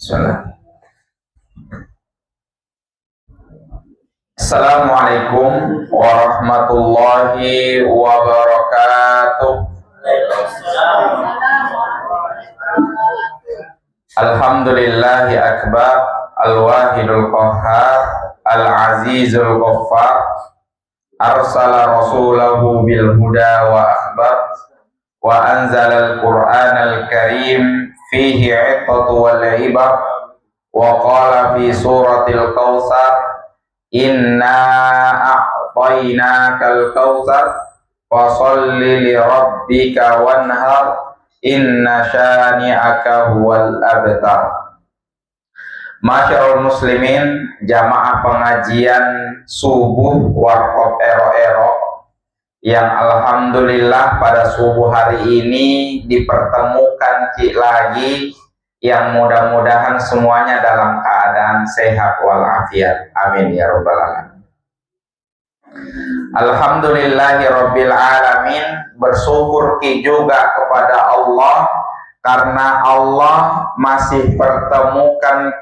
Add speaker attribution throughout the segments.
Speaker 1: Bismillah. Assalamualaikum warahmatullahi wabarakatuh. Alhamdulillahi akbar, al-wahidul qahhar, al-azizul ghaffar, arsala rasulahu bil huda wa akhbar, wa anzalal qur'anal karim fihi 'iqqatu wal 'ibar, wa qala fi suratil kautsar inna a'tainakal kautsar fasholli li rabbika wanhar inna syani'aka huwal abtar. Masyarul muslimin, jamaah pengajian subuh warkop ero-ero yang alhamdulillah pada subuh hari ini dipertemukan lagi, yang mudah-mudahan semuanya dalam keadaan sehat walafiat. Amin ya rabbal alamin. Alhamdulillahi rabbil alamin. Bersyukur juga kepada Allah karena Allah masih pertemukan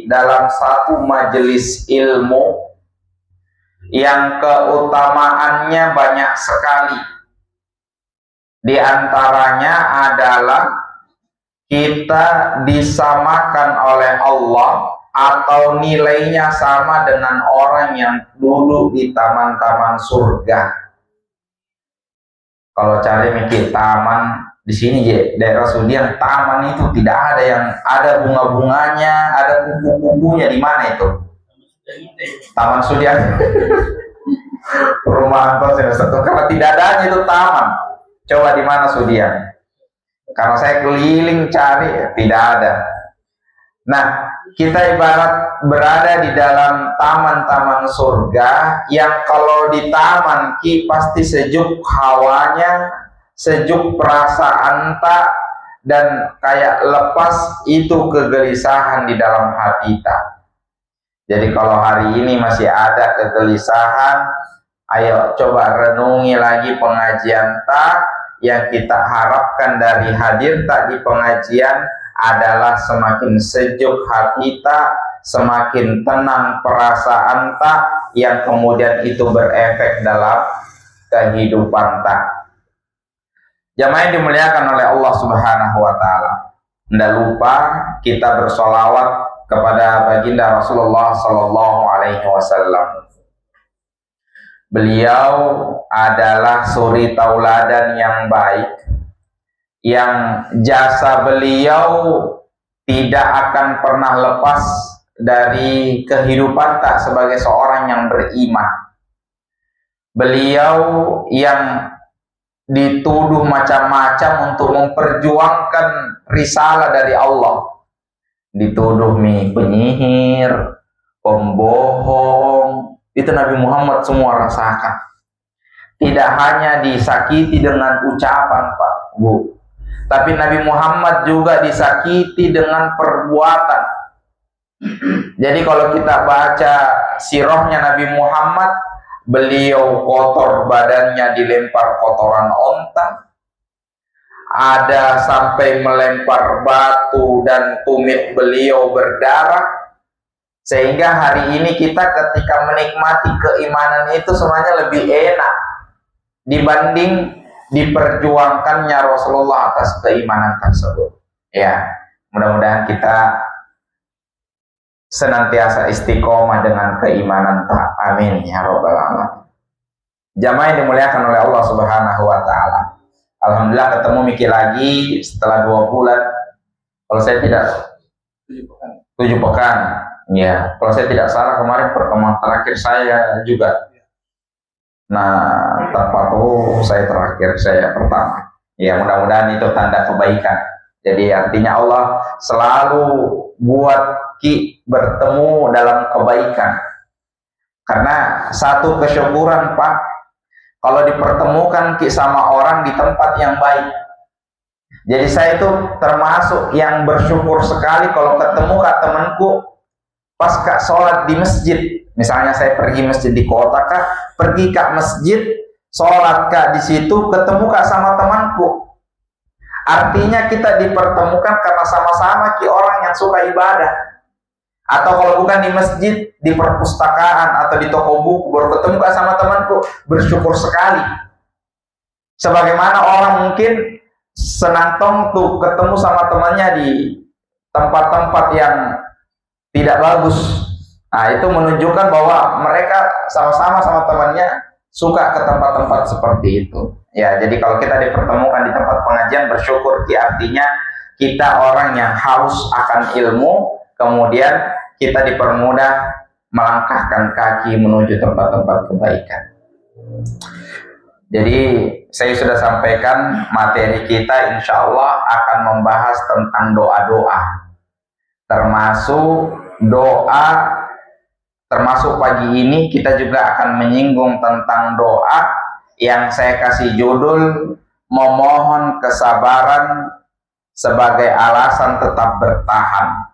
Speaker 1: dalam satu majelis ilmu yang keutamaannya banyak sekali. Di antaranya adalah kita disamakan oleh Allah atau nilainya sama dengan orang yang duduk di taman-taman surga. Kalau cari mikir taman di sini daerah Sudiang, taman itu tidak ada yang ada bunga-bunganya, ada kupu-kupunya. Di mana itu? Taman Sudiang. Perumahan satu, karena tidak adanya itu taman. Coba di mana Sudiang? Karena saya keliling cari, tidak ada. Nah, kita ibarat berada di dalam taman-taman surga yang kalau di taman pasti sejuk hawanya, sejuk perasaan tak, dan kayak lepas itu kegelisahan di dalam hati tak. Jadi kalau hari ini masih ada kegelisahan, ayo coba renungi lagi pengajian tak. Yang kita harapkan dari hadir tak di pengajian adalah semakin sejuk hati tak, semakin tenang perasaan tak, yang kemudian itu berefek dalam kehidupan tak. Jamaah yang dimuliakan oleh Allah Subhanahu wa Ta'ala, tidak lupa kita bersolawat kepada baginda Rasulullah Sallallahu Alaihi Wasallam. Beliau adalah suri tauladan yang baik, yang jasa beliau tidak akan pernah lepas dari kehidupan tak sebagai seorang yang beriman. Beliau yang dituduh macam-macam untuk memperjuangkan risalah dari Allah, dituduh penyihir, pembohong. Itu Nabi Muhammad semua rasakan. Tidak hanya disakiti dengan ucapan, Pak, Bu, tapi Nabi Muhammad juga disakiti dengan perbuatan. Jadi kalau kita baca sirahnya Nabi Muhammad, beliau kotor badannya dilempar kotoran onta, ada sampai melempar batu dan tumit beliau berdarah. Sehingga hari ini kita ketika menikmati keimanan itu semuanya lebih enak dibanding diperjuangkannya Rasulullah atas keimanan tersebut. Ya, mudah-mudahan kita senantiasa istiqomah dengan keimanan tak. Amin ya rabbal alamin. Jamaah yang dimuliakan oleh Allah Subhanahu wa Ta'ala, alhamdulillah ketemu mikir lagi setelah 2 bulan. Kalau saya tidak 7 pekan. Ya, kalau saya tidak salah kemarin pertemuan terakhir saya juga. Nah, tepat saya terakhir, saya pertama. Ya, mudah-mudahan itu tanda kebaikan. Jadi artinya Allah selalu buat bertemu dalam kebaikan. Karena satu kesyukuran, Pak, kalau dipertemukan sama orang di tempat yang baik. Jadi saya itu termasuk yang bersyukur sekali kalau ketemu temanku pas sholat di masjid. Misalnya saya pergi masjid di kota, pergi ke masjid, sholat di situ, ketemu sama temanku. Artinya kita dipertemukan karena sama-sama orang yang suka ibadah. Atau kalau bukan di masjid, di perpustakaan atau di toko buku, baru ketemu sama temanku, bersyukur sekali. Sebagaimana orang mungkin senang tuh ketemu sama temannya di tempat-tempat yang tidak bagus. Nah, itu menunjukkan bahwa mereka sama-sama sama temannya suka ke tempat-tempat seperti itu. Ya, jadi kalau kita dipertemukan di tempat pengajian, bersyukur, artinya kita orang yang haus akan ilmu, kemudian kita dipermudah melangkahkan kaki menuju tempat-tempat kebaikan. Jadi saya sudah sampaikan materi kita insya Allah akan membahas tentang doa-doa, termasuk pagi ini kita juga akan menyinggung tentang doa yang saya kasih judul memohon kesabaran sebagai alasan tetap bertahan.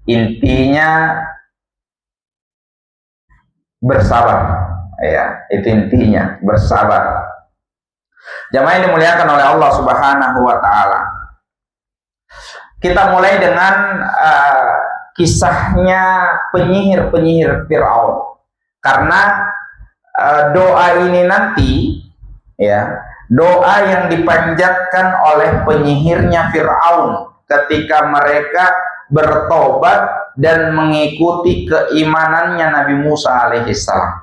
Speaker 1: Intinya bersabar, ya, itu intinya bersabar. Jamaah yang dimuliakan oleh Allah Subhanahu wa taala. Kita mulai dengan kisahnya penyihir Firaun. Karena doa ini nanti, ya, doa yang dipanjatkan oleh penyihirnya Firaun ketika mereka bertobat dan mengikuti keimanannya Nabi Musa alaihissalam.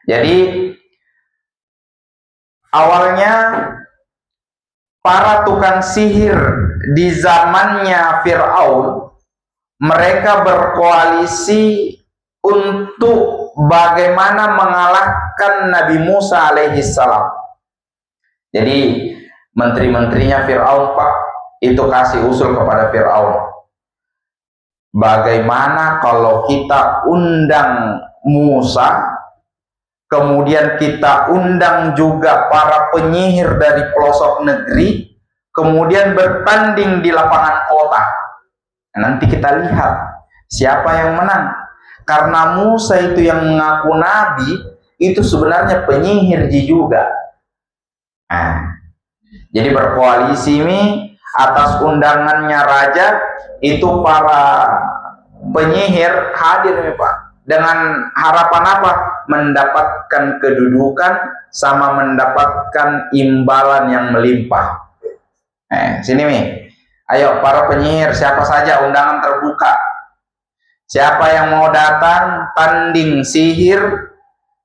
Speaker 1: Jadi awalnya para tukang sihir di zamannya Firaun, mereka berkoalisi untuk bagaimana mengalahkan Nabi Musa alaihissalam. Jadi menteri-menterinya Firaun, Pak, itu kasih usul kepada Firaun, bagaimana kalau kita undang Musa, kemudian kita undang juga para penyihir dari pelosok negeri, kemudian bertanding di lapangan kota. Nanti kita lihat siapa yang menang. Karena Musa itu yang mengaku nabi, itu sebenarnya penyihir juga. Nah, jadi berkoalisi ini atas undangannya raja, itu para penyihir hadir nih Pak, dengan harapan apa? Mendapatkan kedudukan sama mendapatkan imbalan yang melimpah. Sini nih, ayo para penyihir, siapa saja, undangan terbuka. Siapa yang mau datang tanding sihir,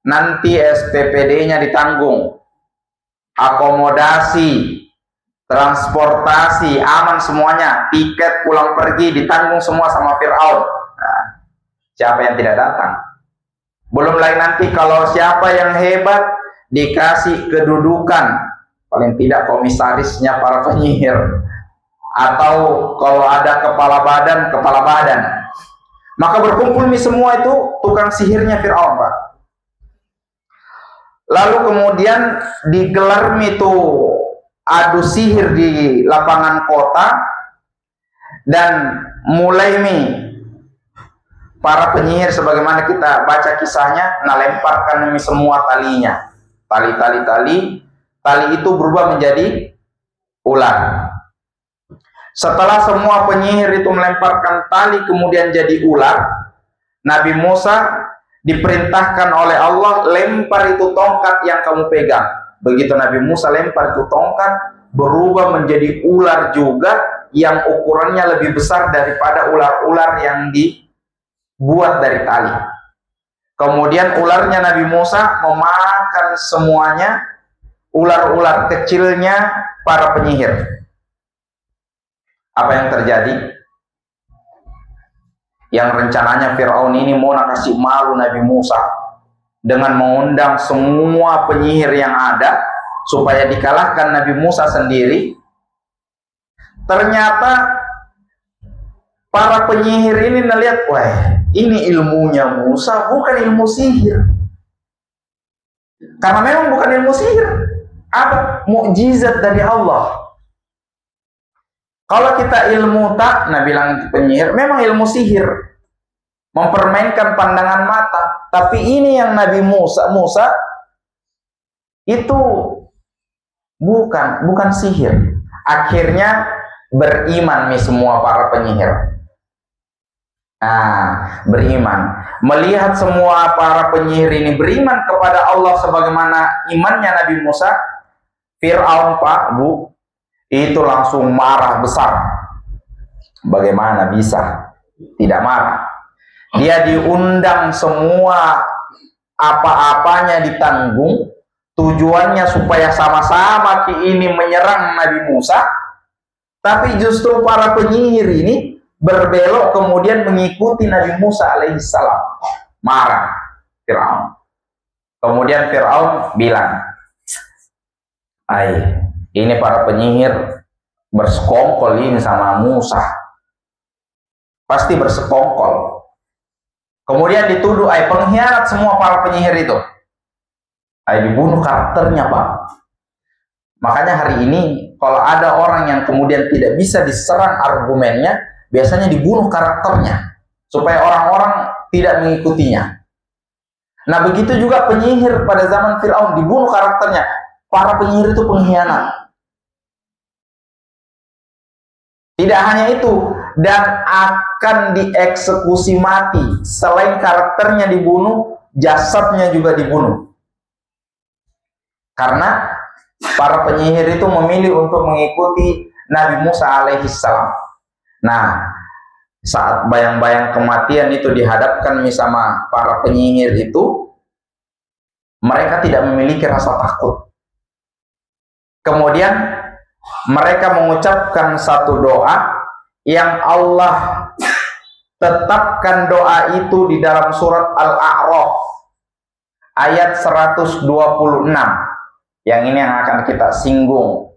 Speaker 1: nanti SPPD-nya ditanggung, akomodasi, transportasi, aman semuanya, tiket pulang pergi ditanggung semua sama Firaun. Nah, siapa yang tidak datang? Belum lagi nanti kalau siapa yang hebat dikasih kedudukan, paling tidak komisarisnya para penyihir, atau kalau ada kepala badan. Maka berkumpul nih semua itu tukang sihirnya Firaun, Pak. Lalu kemudian digelar itu adu sihir di lapangan kota, dan mulai nih para penyihir sebagaimana kita baca kisahnya, lemparkan ini semua talinya, tali itu berubah menjadi ular. Setelah semua penyihir itu melemparkan tali kemudian jadi ular, Nabi Musa diperintahkan oleh Allah, lempar itu tongkat yang kamu pegang. Begitu Nabi Musa lempar itu tongkat, berubah menjadi ular juga yang ukurannya lebih besar daripada ular-ular yang dibuat dari tali. Kemudian ularnya Nabi Musa memakan semuanya ular-ular kecilnya para penyihir. Apa yang terjadi? Yang rencananya Firaun ini mau kasih malu Nabi Musa dengan mengundang semua penyihir yang ada supaya dikalahkan Nabi Musa sendiri. Ternyata para penyihir ini melihat, wah, ini ilmunya Musa, bukan ilmu sihir. Karena memang bukan ilmu sihir, apa? Mukjizat dari Allah. Kalau kita ilmu tak, nah bilang itu penyihir, memang ilmu sihir, mempermainkan pandangan mata. Tapi ini yang Nabi Musa itu bukan sihir. akhirnya beriman nih semua para penyihir. Nah, beriman. Melihat semua para penyihir ini beriman kepada Allah sebagaimana imannya Nabi Musa, Fir'aun, Pak, Bu, itu langsung marah besar. Bagaimana bisa tidak marah? Dia diundang semua, apa-apanya ditanggung, tujuannya supaya sama-sama ini menyerang Nabi Musa, tapi justru para penyihir ini berbelok kemudian mengikuti Nabi Musa alaihissalam. Marah Fir'aun. Kemudian Fir'aun bilang, ini para penyihir bersekongkol ini sama Musa. Pasti bersekongkol. Kemudian dituduh, pengkhianat semua para penyihir itu. Dibunuh karakternya, Pak. Makanya hari ini, kalau ada orang yang kemudian tidak bisa diserang argumennya, biasanya dibunuh karakternya. Supaya orang-orang tidak mengikutinya. Nah, begitu juga penyihir pada zaman Fir'aun, dibunuh karakternya. Para penyihir itu pengkhianat. Tidak hanya itu, dan akan dieksekusi mati. Selain karakternya dibunuh, jasadnya juga dibunuh. Karena para penyihir itu memilih untuk mengikuti Nabi Musa alaihissalam. Nah, saat bayang-bayang kematian itu dihadapkan sama para penyihir itu, mereka tidak memiliki rasa takut. Kemudian mereka mengucapkan satu doa yang Allah tetapkan doa itu di dalam surat Al-A'raf ayat 126. Yang ini yang akan kita singgung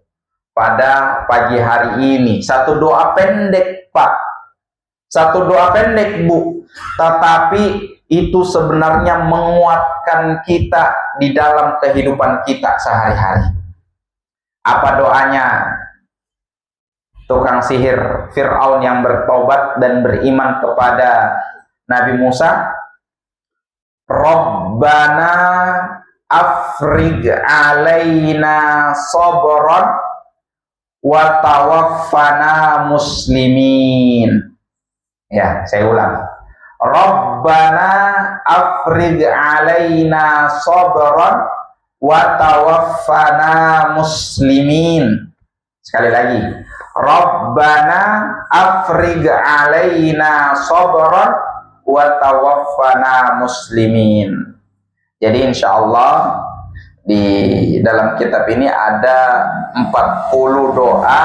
Speaker 1: pada pagi hari ini. Satu doa pendek, Pak. Satu doa pendek, Bu. Tetapi itu sebenarnya menguatkan kita di dalam kehidupan kita sehari-hari. Apa doanya? Tukang sihir Fir'aun yang bertobat dan beriman kepada Nabi Musa, Rabbana afrig alaina sabran wa tawaffana muslimin. Ya, saya ulang. Rabbana afrig alaina sabran wa tawaffana muslimin. Sekali lagi. Rabbana afrig alaina sabran wa tawaffana muslimin. Jadi insya Allah di dalam kitab ini ada 40 doa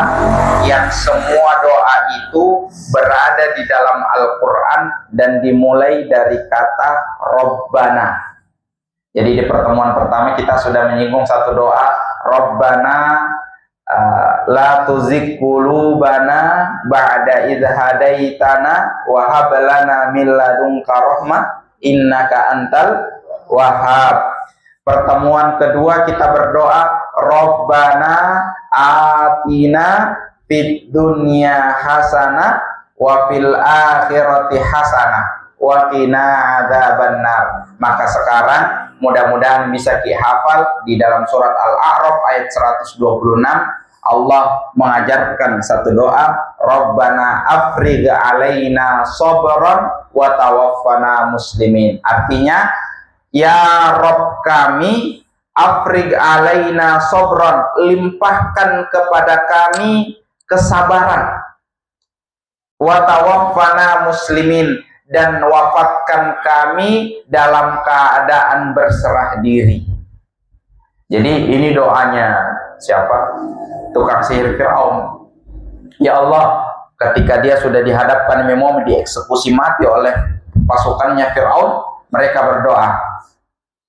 Speaker 1: yang semua doa itu berada di dalam Al-Quran dan dimulai dari kata Rabbana. Jadi di pertemuan pertama kita sudah menyinggung satu doa, Rabbana la tuzigh qulubana ba'da idh hadaitana wa hab lana min ladunka rahmah innaka antal wahhab. Pertemuan kedua kita berdoa, Rabbana atina fid dunya hasanah wa fil akhirati hasanah wa qina adzabannar. Maka sekarang mudah-mudahan bisa dihafal di dalam surat Al-A'raf ayat 126. Allah mengajarkan satu doa, Rabbana afrigh alaina sabran wa tawaffana muslimin. Artinya, ya Rabb kami, afrigh alaina sabran, limpahkan kepada kami kesabaran, wa tawaffana muslimin, dan wafatkan kami dalam keadaan berserah diri. Jadi ini doanya siapa? Tukang sihir Fir'aun. Ya Allah, ketika dia sudah dihadapkan mau dieksekusi mati oleh pasukannya Fir'aun, mereka berdoa,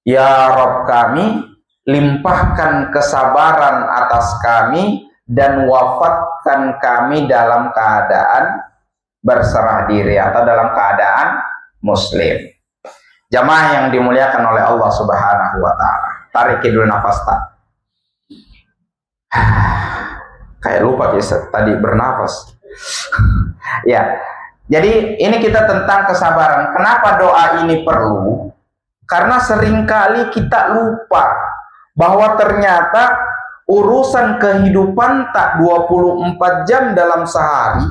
Speaker 1: ya Rabb kami, limpahkan kesabaran atas kami dan wafatkan kami dalam keadaan berserah diri atau dalam keadaan muslim. Jamaah yang dimuliakan oleh Allah Subhanahu wa taala. Tarik dulu nafas, tak. Kayak lupa tadi bernafas. Ya. Jadi ini kita tentang kesabaran. Kenapa doa ini perlu? Karena seringkali kita lupa bahwa ternyata urusan kehidupan tak 24 jam dalam sehari,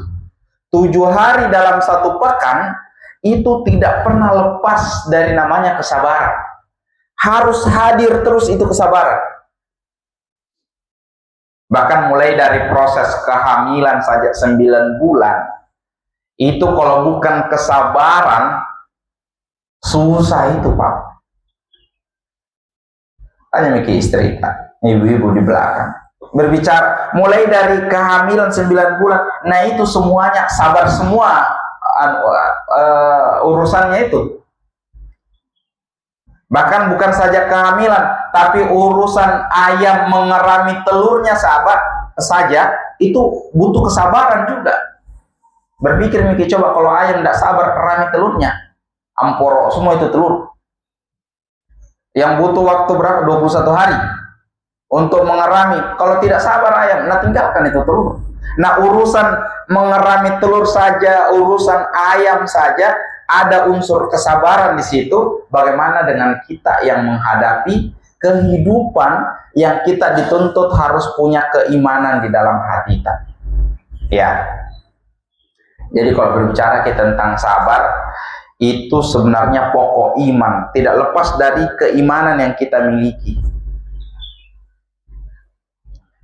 Speaker 1: 7 hari dalam satu pekan, itu tidak pernah lepas dari namanya kesabaran. Harus hadir terus itu kesabaran. Bahkan mulai dari proses kehamilan saja 9 bulan, itu kalau bukan kesabaran, susah itu Pak. Tanya Miki istri Pak, ibu-ibu di belakang. Berbicara mulai dari kehamilan 9 bulan, nah itu semuanya sabar semua urusannya itu. Bahkan bukan saja kehamilan, tapi urusan ayam mengerami telurnya saja itu butuh kesabaran juga. Berpikir Miki, coba kalau ayam tidak sabar kerami telurnya, amporo semua itu telur. Yang butuh waktu berapa? 21 hari untuk mengerami. Kalau tidak sabar ayam, nah tinggalkan itu telur. Nah urusan mengerami telur saja, urusan ayam saja, ada unsur kesabaran di situ. Bagaimana dengan kita yang menghadapi kehidupan yang kita dituntut harus punya keimanan di dalam hati kita. Ya. Jadi kalau berbicara kita tentang sabar, itu sebenarnya pokok iman, tidak lepas dari keimanan yang kita miliki.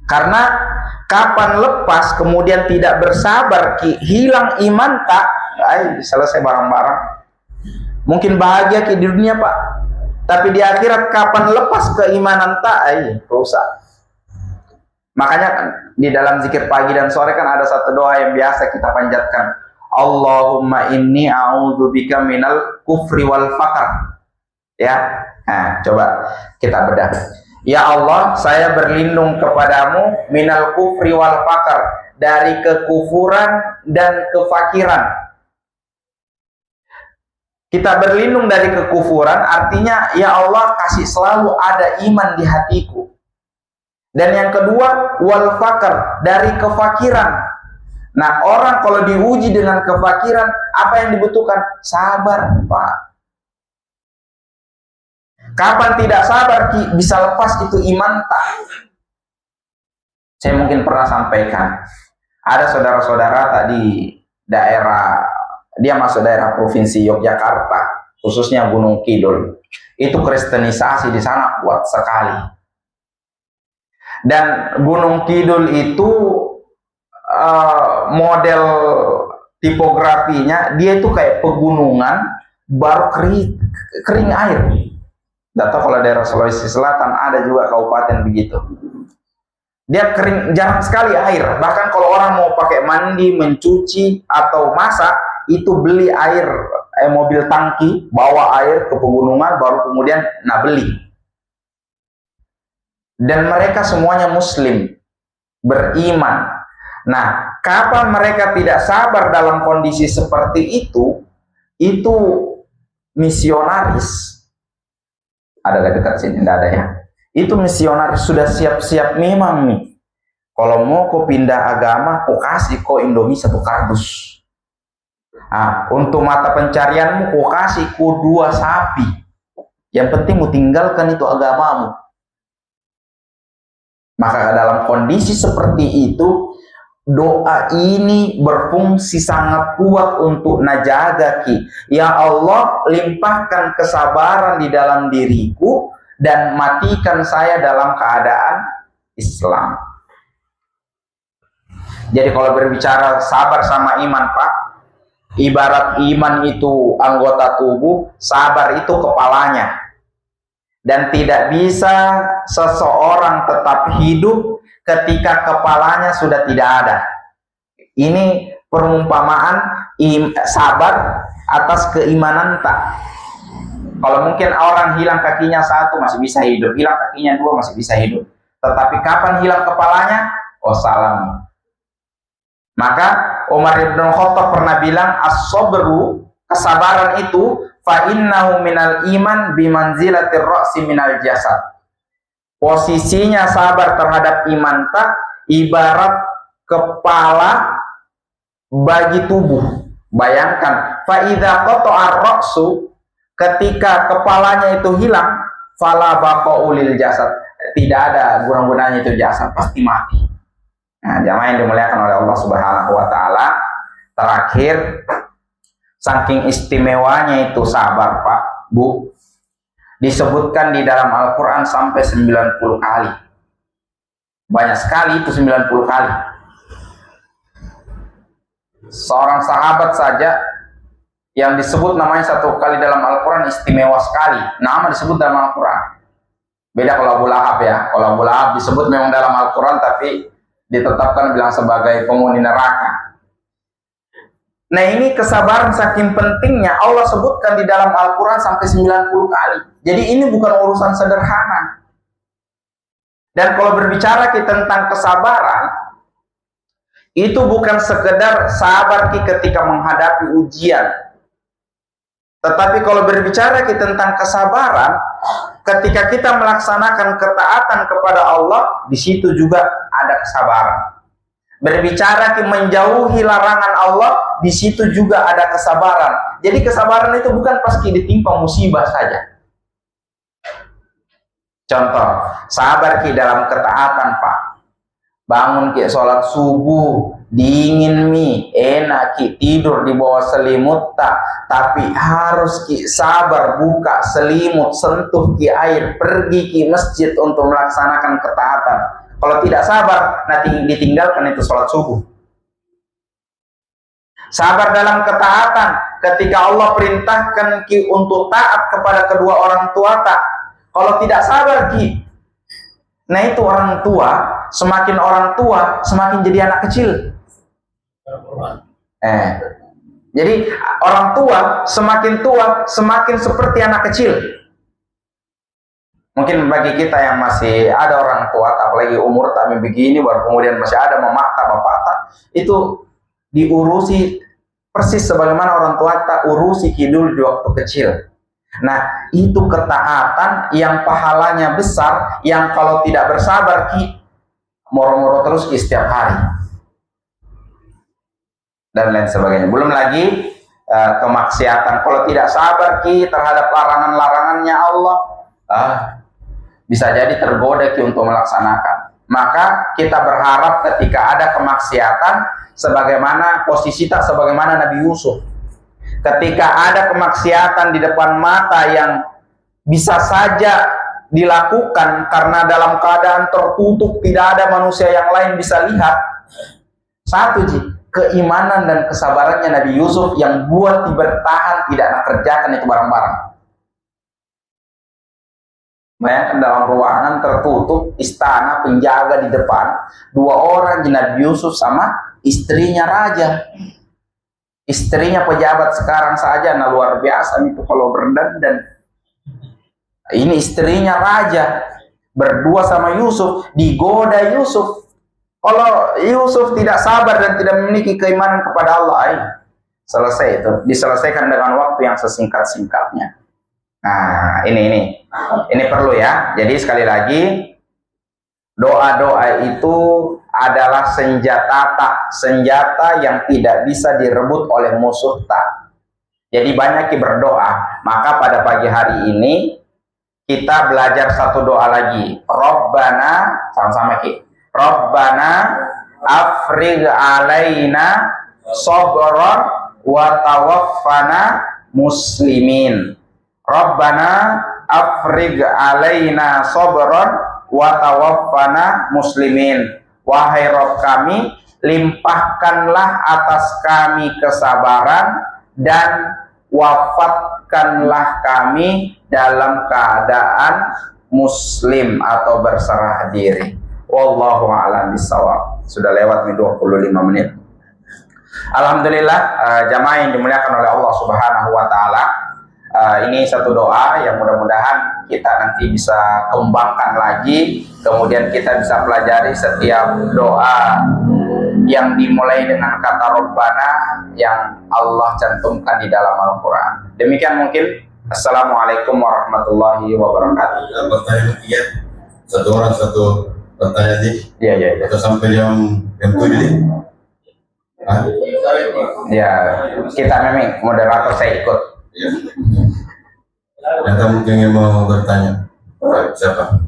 Speaker 1: Karena kapan lepas kemudian tidak bersabar, hilang iman tak, selesai barang-barang. Mungkin bahagia di dunia Pak, tapi di akhirat kapan lepas keimanan tak, rusak. Makanya di dalam zikir pagi dan sore kan ada satu doa yang biasa kita panjatkan. Allahumma inni a'udzubika minal kufri wal faqr. Ya. Nah, coba kita bedah. Ya Allah, saya berlindung kepadamu minal kufri wal faqr, dari kekufuran dan kefakiran. Kita berlindung dari kekufuran artinya ya Allah kasih selalu ada iman di hatiku. Dan yang kedua wal faqr, dari kefakiran. Nah, orang kalau diuji dengan kefakiran, apa yang dibutuhkan? Sabar, Pak. Kapan tidak sabar, bisa lepas itu iman tak? Saya mungkin pernah sampaikan, ada saudara-saudara tadi daerah, dia masuk daerah provinsi Yogyakarta, khususnya Gunung Kidul. Itu kristenisasi di sana kuat sekali. Dan Gunung Kidul itu model tipografinya dia itu kayak pegunungan baru kering air. Data kalau daerah Sulawesi Selatan ada juga kabupaten begitu. Dia kering, jarang sekali air. Bahkan kalau orang mau pakai mandi, mencuci atau masak, itu beli air, mobil tangki bawa air ke pegunungan baru kemudian beli. Dan mereka semuanya muslim, beriman. Nah, kapan mereka tidak sabar dalam kondisi seperti itu misionaris. Ada gak dekat sini? Tidak ada ya. Itu misionaris sudah siap-siap memang nih. Kalau mau kau pindah agama, kau kasih kau Indomie 1 kardus. Nah, untuk mata pencarianmu kau kasih kau 2 sapi. Yang penting mau tinggalkan itu agamamu. Maka dalam kondisi seperti itu, doa ini berfungsi sangat kuat untuk najaga ki. Ya Allah, limpahkan kesabaran di dalam diriku dan matikan saya dalam keadaan Islam. Jadi kalau berbicara sabar sama iman Pak, ibarat iman itu anggota tubuh, sabar itu kepalanya. Dan tidak bisa seseorang tetap hidup ketika kepalanya sudah tidak ada. Ini perumpamaan sabar atas keimanan tak. Kalau mungkin orang hilang kakinya 1 masih bisa hidup, hilang kakinya 2 masih bisa hidup. Tetapi kapan hilang kepalanya? Oh salam. Maka Umar bin Khattab pernah bilang as-sabru, kesabaran itu fa innahu minal iman bimanzilatir ra'si minal jasad. Posisinya sabar terhadap iman tak ibarat kepala bagi tubuh. Bayangkan, fa idza qata'a ra'su, ketika kepalanya itu hilang, fala baqa'u lil jasad. tidak ada guna-gunanya itu jasad, pasti mati. Nah, jamaah yang dimuliakan oleh Allah Subhanahu wa taala, terakhir saking istimewanya itu sabar, Pak, Bu. Disebutkan di dalam Al-Qur'an sampai 90 kali. Banyak sekali itu 90 kali. Seorang sahabat saja yang disebut namanya satu kali dalam Al-Quran istimewa sekali. Nama disebut dalam Al-Quran. Beda kalau Abu Lahab ya. Kalau Abu Lahab disebut memang dalam Al-Quran tapi ditetapkan bilang sebagai penghuni neraka. Nah, ini kesabaran saking pentingnya Allah sebutkan di dalam Al-Quran sampai 90 kali. Jadi ini bukan urusan sederhana. Dan kalau berbicara tentang kesabaran, itu bukan sekedar sabar ketika menghadapi ujian. Tetapi kalau berbicara tentang kesabaran, ketika kita melaksanakan ketaatan kepada Allah, di situ juga ada kesabaran. Berbicara menjauhi larangan Allah, di situ juga ada kesabaran. Jadi kesabaran itu bukan pas ditimpa musibah saja. Contoh, sabar dalam ketaatan, Pak. Bangun sholat subuh, dingin enak tidur di bawah selimut tapi harus sabar buka selimut, sentuh air, pergi masjid untuk melaksanakan ketaatan. Kalau tidak sabar, nanti ditinggalkan itu sholat subuh. Sabar dalam ketaatan ketika Allah perintahkan untuk taat kepada kedua orang tua Kalau tidak sabar nah itu orang tua, semakin orang tua semakin jadi anak kecil. Jadi orang tua semakin seperti anak kecil. Mungkin bagi kita yang masih ada orang tua, apalagi umur kami begini, baru kemudian masih ada mamak bapak itu diurusi persis sebagaimana orang tua tak urusi kidul di waktu kecil. Nah, itu ketaatan yang pahalanya besar, yang kalau tidak bersabar moro-moro terus setiap hari dan lain sebagainya. Belum lagi kemaksiatan. Kalau tidak sabar terhadap larangan-larangannya Allah, bisa jadi tergoda untuk melaksanakan. Maka kita berharap ketika ada kemaksiatan, sebagaimana posisi sebagaimana Nabi Yusuf. Ketika ada kemaksiatan di depan mata yang bisa saja dilakukan karena dalam keadaan tertutup, tidak ada manusia yang lain bisa lihat. Satu keimanan dan kesabarannya Nabi Yusuf yang buat bertahan tidak nak kerjakan itu barang-barang. Bayangkan dalam ruangan tertutup, istana, penjaga di depan, 2 orang Nabi Yusuf sama istrinya raja. Istrinya pejabat sekarang saja, luar biasa itu kalau berdandan. Ini istrinya raja, berdua sama Yusuf, digoda Yusuf. Kalau Yusuf tidak sabar dan tidak memiliki keimanan kepada Allah, selesai itu, diselesaikan dengan waktu yang sesingkat-singkatnya. Nah, ini perlu ya. Jadi sekali lagi, doa-doa itu adalah senjata yang tidak bisa direbut oleh musuh Jadi banyak berdoa. Maka pada pagi hari ini kita belajar satu doa lagi. Rabbana, sama-sama Rabbana afrigh alaina sabran wa tawaffana muslimin. Rabbana afrigh alaina sabran wa tawaffana muslimin. Wahai Rabb kami, limpahkanlah atas kami kesabaran dan wafatkanlah kami dalam keadaan muslim atau berserah diri. Wallahu a'lam bishawab. Sudah lewat 25 menit. Alhamdulillah, jamaah yang dimuliakan oleh Allah Subhanahu wa taala. Ini satu doa yang mudah-mudahan kita nanti bisa kembangkan lagi, kemudian kita bisa pelajari setiap doa yang dimulai dengan kata Rabbana yang Allah cantumkan di dalam Al-Quran. Demikian mungkin. Assalamualaikum warahmatullahi wabarakatuh.
Speaker 2: Pertanyaan ketiga, satu orang satu pertanyaan nih.
Speaker 1: Iya.
Speaker 2: Kita sampai jam 7 nih.
Speaker 1: Ya, kita memang moderator, saya ikut.
Speaker 2: Ya. Yang mungkin yang mau bertanya, siapa?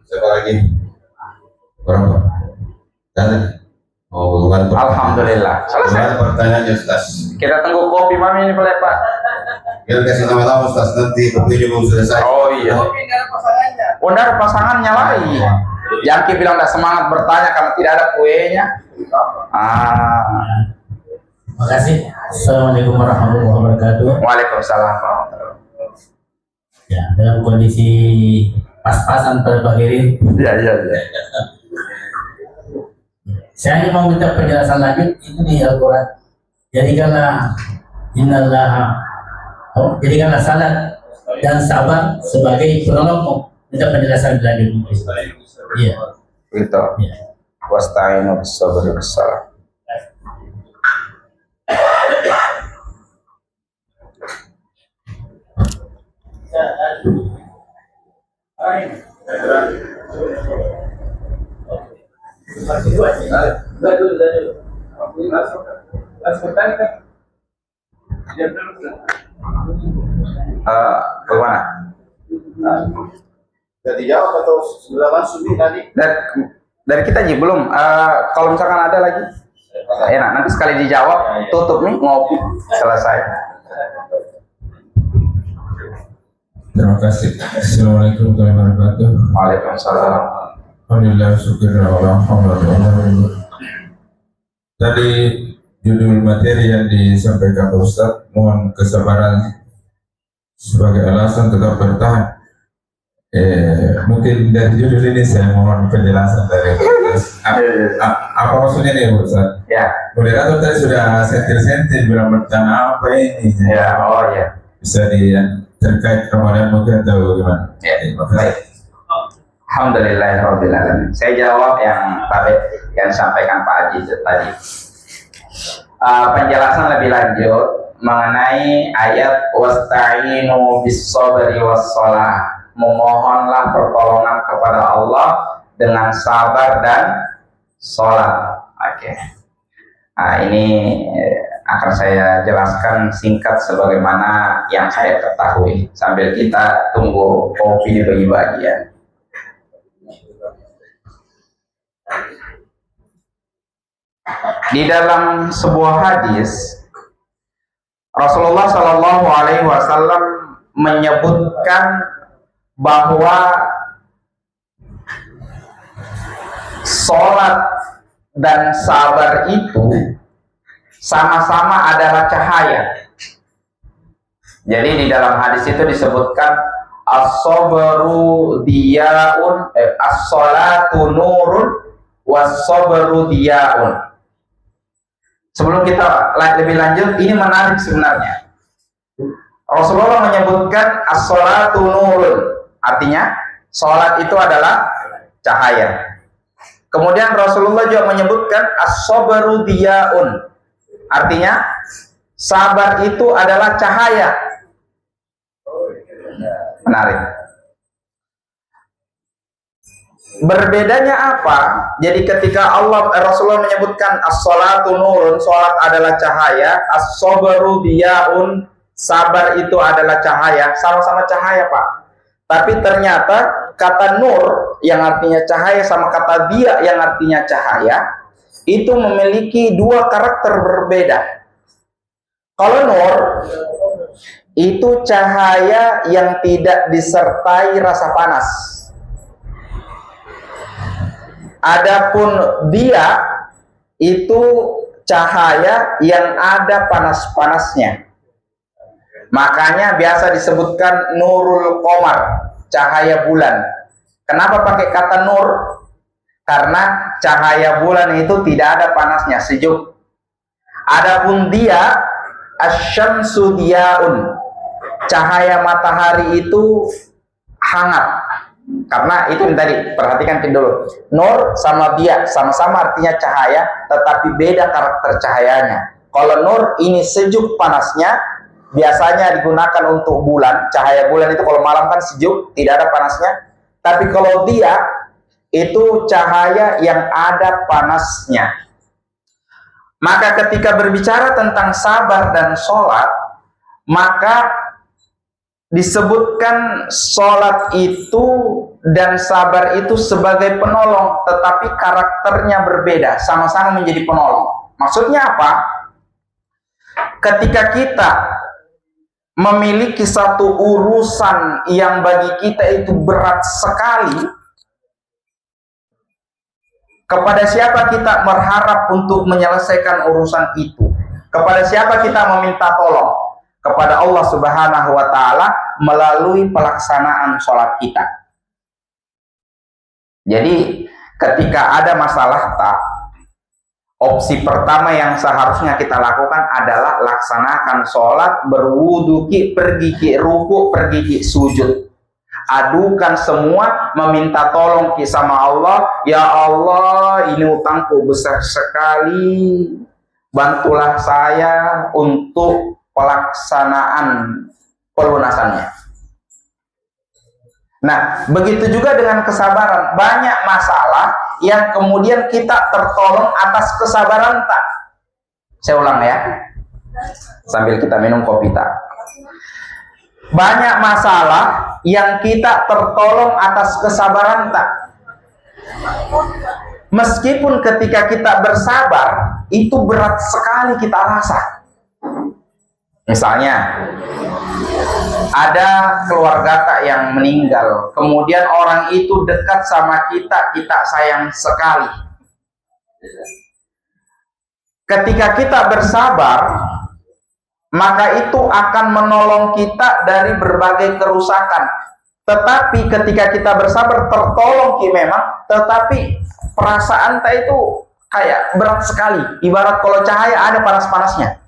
Speaker 2: Siapa lagi? Berapa? Dan bukan
Speaker 1: Alhamdulillah. Selesai.
Speaker 2: Pertanyaannya Ustaz.
Speaker 1: Kita tunggu kopi mami ini boleh Pak.
Speaker 2: Kita kasih nama-nama Ustaz, nanti kopinya belum selesai.
Speaker 1: Oh iya. Oh, ada pasangannya lagi. Yang bilang tidak semangat bertanya karena tidak ada kuenya.
Speaker 3: Makasih. Assalamualaikum warahmatullahi wabarakatuh.
Speaker 1: Waalaikumsalam warahmatullahi wabarakatuh.
Speaker 3: Ya, dalam kondisi pas-pasan pada Pak Heri.
Speaker 1: Iya.
Speaker 3: Saya hanya mau minta penjelasan lanjut itu di Al-Quran. Jadikanlah salat dan sabar sebagai penolongmu. Minta penjelasan lanjut. Iya.
Speaker 1: Gitu.
Speaker 3: Iya.
Speaker 1: Wasta'inu bis-sabri was-salah. Bagaimana?
Speaker 2: Sudah dijawab atau sudah masuk nih tadi?
Speaker 1: Dari kita aja belum. Kalau misalkan ada lagi, enak. Nanti sekali dijawab, tutup nih, ngopi, selesai.
Speaker 4: Terima kasih. Assalamualaikum warahmatullahi wabarakatuh.
Speaker 1: Waalaikumsalam.
Speaker 4: Alhamdulillah, alhamdulillah. Tadi judul materi yang disampaikan Pak Ustadz, mohon kesabaran sebagai alasan tetap bertahan. Mungkin dari judul ini saya mohon penjelasan dari apa maksudnya nih Pak Ustadz?
Speaker 1: Ya.
Speaker 4: Moderator tadi sudah sentil-sentil bilang bertanya apa ini?
Speaker 1: Ya. Oh ya.
Speaker 4: Bisa terkait Ramadan mungkin atau gimana?
Speaker 1: Ya. Baik. Alhamdulillahirrahmanirrahim. Saya jawab yang disampaikan Pak Haji tadi. Penjelasan lebih lanjut mengenai ayat wasta'inu bis-sabri was-shalah. Memohonlah pertolongan kepada Allah dengan sabar dan sholat. Oke. Nah, ini akan saya jelaskan singkat sebagaimana yang saya ketahui sambil kita tunggu kopi dibagi-bagi ya. Di dalam sebuah hadis Rasulullah Shallallahu Alaihi Wasallam menyebutkan bahwa sholat dan sabar itu sama-sama adalah cahaya. Jadi di dalam hadis itu disebutkan as-sabru diyaun, as-salatu nurun was-sabru diyaun. Sebelum kita lebih lanjut, ini menarik sebenarnya. Rasulullah menyebutkan as-salatu nurun, artinya sholat itu adalah cahaya. Kemudian Rasulullah juga menyebutkan as-sabru diyaun, artinya sabar itu adalah cahaya. Menarik. Berbedanya apa? Jadi ketika Rasulullah menyebutkan as-salatu nurun, salat adalah cahaya, as-sabru diyaun, sabar itu adalah cahaya, sama-sama cahaya Pak. Tapi ternyata kata nur yang artinya cahaya sama kata dia yang artinya cahaya itu memiliki dua karakter berbeda. Kalau nur itu cahaya yang tidak disertai rasa panas. Adapun dia itu cahaya yang ada panas-panasnya. Makanya biasa disebutkan nurul qamar, cahaya bulan. Kenapa pakai kata nur? Karena cahaya bulan itu tidak ada panasnya, sejuk. Adapun dia asyamsu diyaun, cahaya matahari itu hangat. Karena itu yang tadi, perhatikan dulu. Nur sama dia sama-sama artinya cahaya, tetapi beda karakter cahayanya. Kalau nur ini sejuk panasnya, biasanya digunakan untuk bulan. Cahaya bulan itu kalau malam kan sejuk, tidak ada panasnya. Tapi kalau dia itu cahaya yang ada panasnya. Maka ketika berbicara tentang sabar dan sholat, maka disebutkan sholat itu dan sabar itu sebagai penolong, tetapi karakternya berbeda, sama-sama menjadi penolong. Maksudnya apa? Ketika kita memiliki satu urusan yang bagi kita itu berat sekali, kepada siapa kita berharap untuk menyelesaikan urusan itu? Kepada siapa kita meminta tolong? Kepada Allah Subhanahu wa Ta'ala melalui pelaksanaan sholat kita. Jadi ketika ada masalah opsi pertama yang seharusnya kita lakukan adalah laksanakan sholat, berwudu, pergi ke ruku, pergi ke sujud. Adukan semua, meminta tolong sama Allah. Ya Allah, ini utangku besar sekali, bantulah saya untuk pelaksanaan pelunasannya. Nah, begitu juga dengan kesabaran. Banyak masalah yang kemudian kita tertolong atas kesabaran tak. Saya ulang ya, sambil kita minum kopi tak. Banyak masalah yang kita tertolong atas kesabaran tak. Meskipun ketika kita bersabar, itu berat sekali kita rasa. Misalnya, ada keluarga tak yang meninggal, kemudian orang itu dekat sama kita, kita sayang sekali. Ketika kita bersabar, maka itu akan menolong kita dari berbagai kerusakan. Tetapi ketika kita bersabar, tertolong memang, tetapi perasaan tak itu kayak berat sekali. Ibarat kalau cahaya ada panas-panasnya.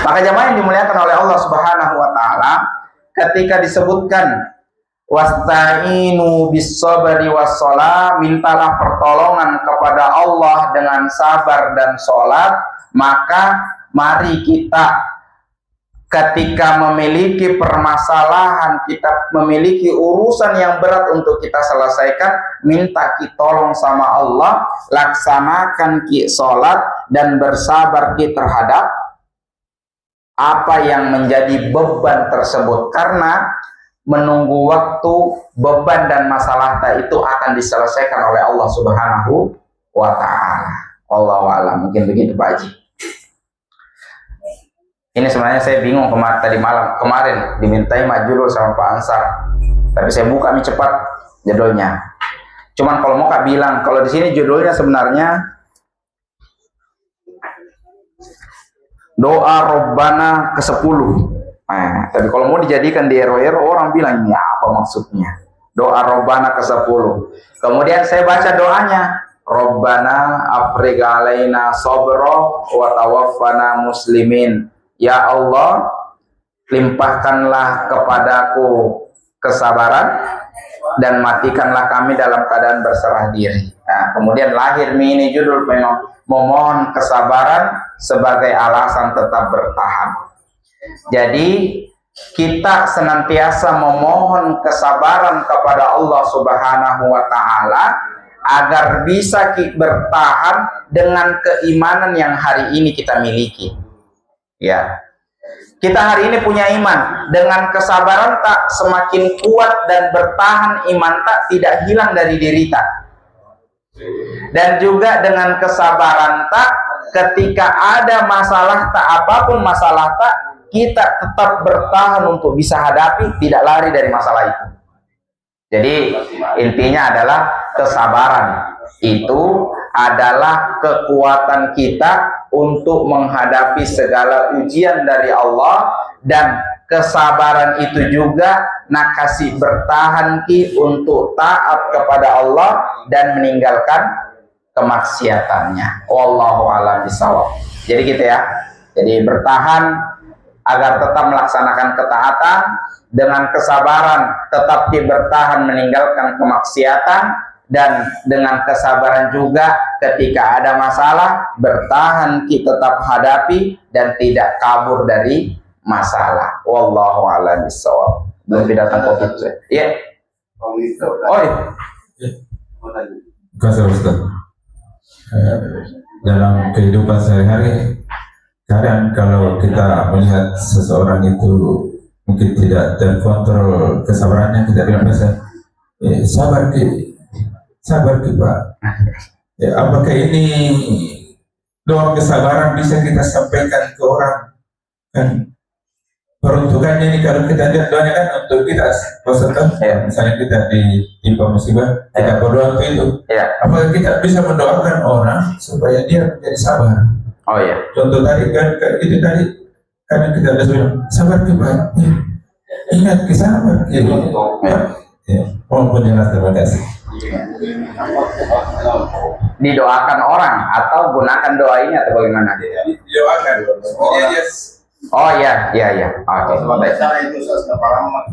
Speaker 1: Maka jamaah yang dimuliakan oleh Allah Subhanahu wa Ta'ala, ketika disebutkan wasta'inu bis-sabri was-shalah, mintalah pertolongan kepada Allah dengan sabar dan sholat, maka mari kita ketika memiliki permasalahan, kita memiliki urusan yang berat untuk kita selesaikan, minta tolong sama Allah, laksanakan sholat dan bersabar terhadap apa yang menjadi beban tersebut, karena menunggu waktu, beban dan masalah itu akan diselesaikan oleh Allah Subhanahu wa Ta'ala. Allahu a'lam. Mungkin begitu Pak Haji. Ini sebenarnya saya bingung kemarin dimintai majul sama Pak Ansar, tapi saya buka cepat judulnya. Cuman kalau mau Kak bilang, kalau di sini judulnya sebenarnya doa Robbana ke-10. Nah, tapi kalau mau dijadikan di RW orang bilang ini apa maksudnya? Doa Robbana ke-10. Kemudian saya baca doanya, Robbana afrigh alaina sabra wa tawaffana muslimin. Ya Allah, limpahkanlah kepadaku kesabaran dan matikanlah kami dalam keadaan berserah diri. Nah, kemudian lahir ini judul memang memohon kesabaran sebagai alasan tetap bertahan. Jadi kita senantiasa memohon kesabaran kepada Allah Subhanahu wa Ta'ala agar bisa bertahan dengan keimanan yang hari ini kita miliki. Ya, kita hari ini punya iman, dengan kesabaran tak semakin kuat dan bertahan, iman tak tidak hilang dari diri tak. Dan juga dengan kesabaran tak, ketika ada masalah tak, apapun masalah tak, kita tetap bertahan untuk bisa hadapi, tidak lari dari masalah itu. Jadi intinya adalah kesabaran itu adalah kekuatan kita untuk menghadapi segala ujian dari Allah, dan kesabaran itu juga nak kasih bertahan untuk taat kepada Allah dan meninggalkan kemaksiatannya. Wallahu a'lam bishawab. Jadi gitu ya. Jadi bertahan agar tetap melaksanakan ketaatan, dengan kesabaran tetap bertahan meninggalkan kemaksiatan, dan dengan kesabaran juga ketika ada masalah bertahan kita tetap hadapi dan tidak kabur dari masalah. Wallahu a'lam bishawab. Belum datang Covid. Iya. Oh iya.
Speaker 4: Kasih Ustaz. Dalam kehidupan sehari-hari, kadang kalau kita melihat seseorang itu mungkin tidak terkontrol kesabarannya, kita bilang biasa, sabar ki Pak. Apakah ini doa kesabaran bisa kita sampaikan ke orang? Kan peruntukannya ini kalau kita lihat doanya kan untuk kita, misalnya kita ditimpa musibah, kita berdoa untuk itu. Apakah kita bisa mendoakan orang supaya dia menjadi sabar?
Speaker 1: Oh iya.
Speaker 4: Contoh tadi kan itu tadi karena kita ada bilang sabar ki Pak. Ingat ki sabar ki. Mohon penjelasan, terima kasih.
Speaker 1: Didoakan orang atau gunakan doa ini atau bagaimana?
Speaker 4: Didoakan.
Speaker 1: Oh iya. Oke.
Speaker 2: Cara itu saya parama.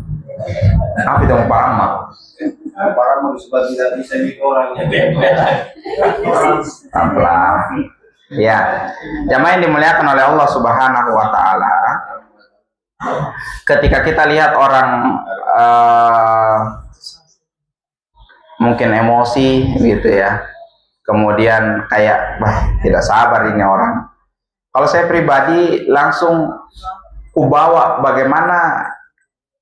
Speaker 1: Apa itu parama?
Speaker 2: Parama sebab tidak bisa bikin orangnya.
Speaker 1: Pelan. Ya, jamaah yang dimuliakan oleh Allah Subhanahu wa Ta'ala, ketika kita lihat orang mungkin emosi gitu ya, kemudian kayak tidak sabar ini orang. Kalau saya pribadi langsung kubawa bagaimana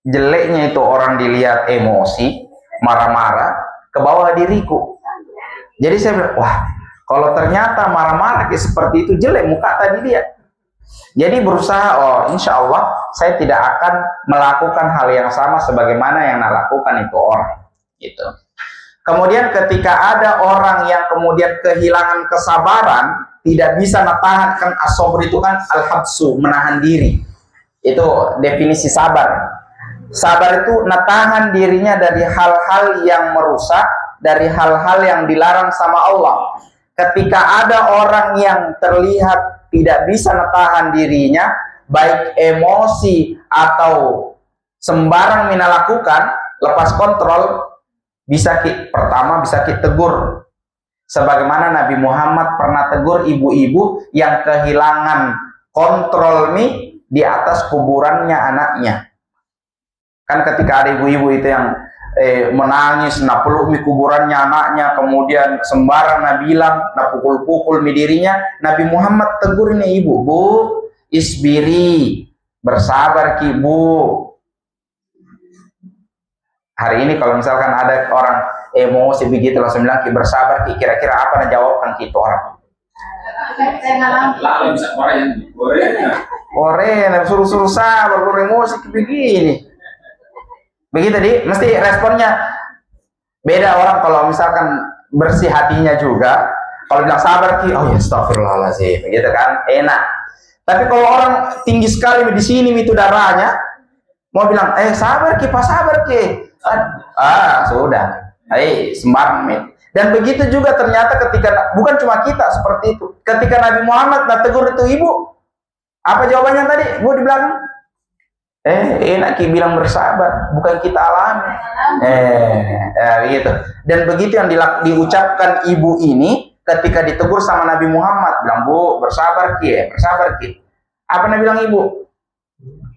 Speaker 1: jeleknya itu orang dilihat emosi, marah-marah, ke bawah diriku. Jadi saya bilang, wah, kalau ternyata marah-marah seperti itu jelek muka tadi dia. Jadi berusaha, insya Allah saya tidak akan melakukan hal yang sama sebagaimana yang lakukan itu orang. Gitu. Kemudian ketika ada orang yang kemudian kehilangan kesabaran, tidak bisa natahan, kan as-sabr itu kan al-habsu, menahan diri. Itu definisi sabar. Sabar itu natahan dirinya dari hal-hal yang merusak, dari hal-hal yang dilarang sama Allah. Ketika ada orang yang terlihat tidak bisa natahan dirinya, baik emosi atau sembarang lakukan, lepas kontrol, pertama bisa kita tegur. Sebagaimana Nabi Muhammad pernah tegur ibu-ibu yang kehilangan kontrol di atas kuburannya anaknya. Kan ketika ada ibu-ibu itu yang menangis, peluk kuburannya anaknya, kemudian sembarang bilang, pukul-pukul dirinya, Nabi Muhammad tegur ini ibu, Bu, isbiri, bersabar ki Bu. Hari ini kalau misalkan ada orang emosi begitu langsung bilang ki bersabar ki, kira-kira apa yang jawabkan kita orang?
Speaker 2: Lalu bisa
Speaker 1: Korea, suruh sabar, emosi begini. Begitu mesti responnya beda. Orang kalau misalkan bersih hatinya juga, kalau bilang sabar ki, oh ya astagfirullahaladzim, begitu kan, enak. Tapi kalau orang tinggi sekali di sini itu darahnya, mau bilang, sabar ki, Pak, sabar ki, sudah, sembarang. Dan begitu juga ternyata ketika, bukan cuma kita seperti itu, ketika Nabi Muhammad tegur itu ibu, apa jawabannya tadi? Bu di belakang, enak ki bilang bersabar, bukan kita alami. Begitu. Dan begitu yang diucapkan ibu ini ketika ditegur sama Nabi Muhammad, bilang, Bu, bersabar ki, bersabar ki. Apa Nabi bilang ibu?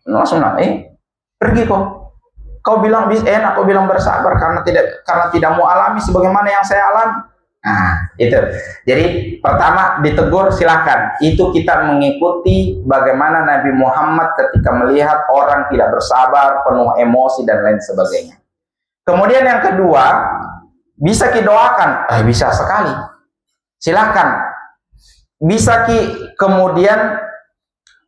Speaker 1: Langsung pergi kok. Kau bilang enak, kau bilang bersabar karena tidak mau alami sebagaimana yang saya alami. Nah, itu. Jadi pertama ditegur silakan. Itu kita mengikuti bagaimana Nabi Muhammad ketika melihat orang tidak bersabar, penuh emosi dan lain sebagainya. Kemudian yang kedua, bisa didoakan. Bisa sekali. Silakan. Bisa kemudian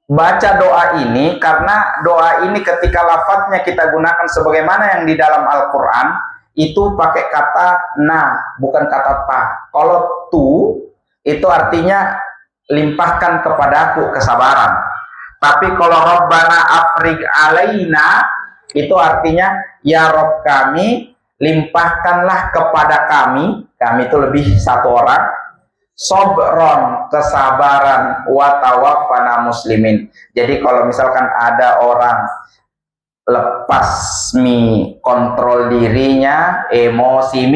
Speaker 1: baca doa ini, karena doa ini ketika lafadznya kita gunakan sebagaimana yang di dalam Al-Quran, itu pakai kata na, bukan kata ta. Kalau tu, itu artinya limpahkan kepadaku kesabaran. Tapi kalau Rabbana afrig alaina, itu artinya ya Rob kami, limpahkanlah kepada kami itu lebih satu orang, sobron, kesabaran, watawaffana muslimin. Jadi kalau misalkan ada orang lepas kontrol dirinya, emosi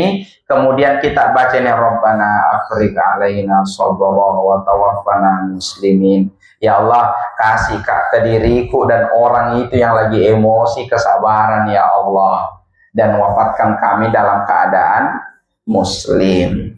Speaker 1: kemudian kita baca nih Rabbana afriq alaina sobron watawaffana muslimin. Ya Allah, kasih ke diriku dan orang itu yang lagi emosi kesabaran ya Allah, dan wafatkan kami dalam keadaan muslim.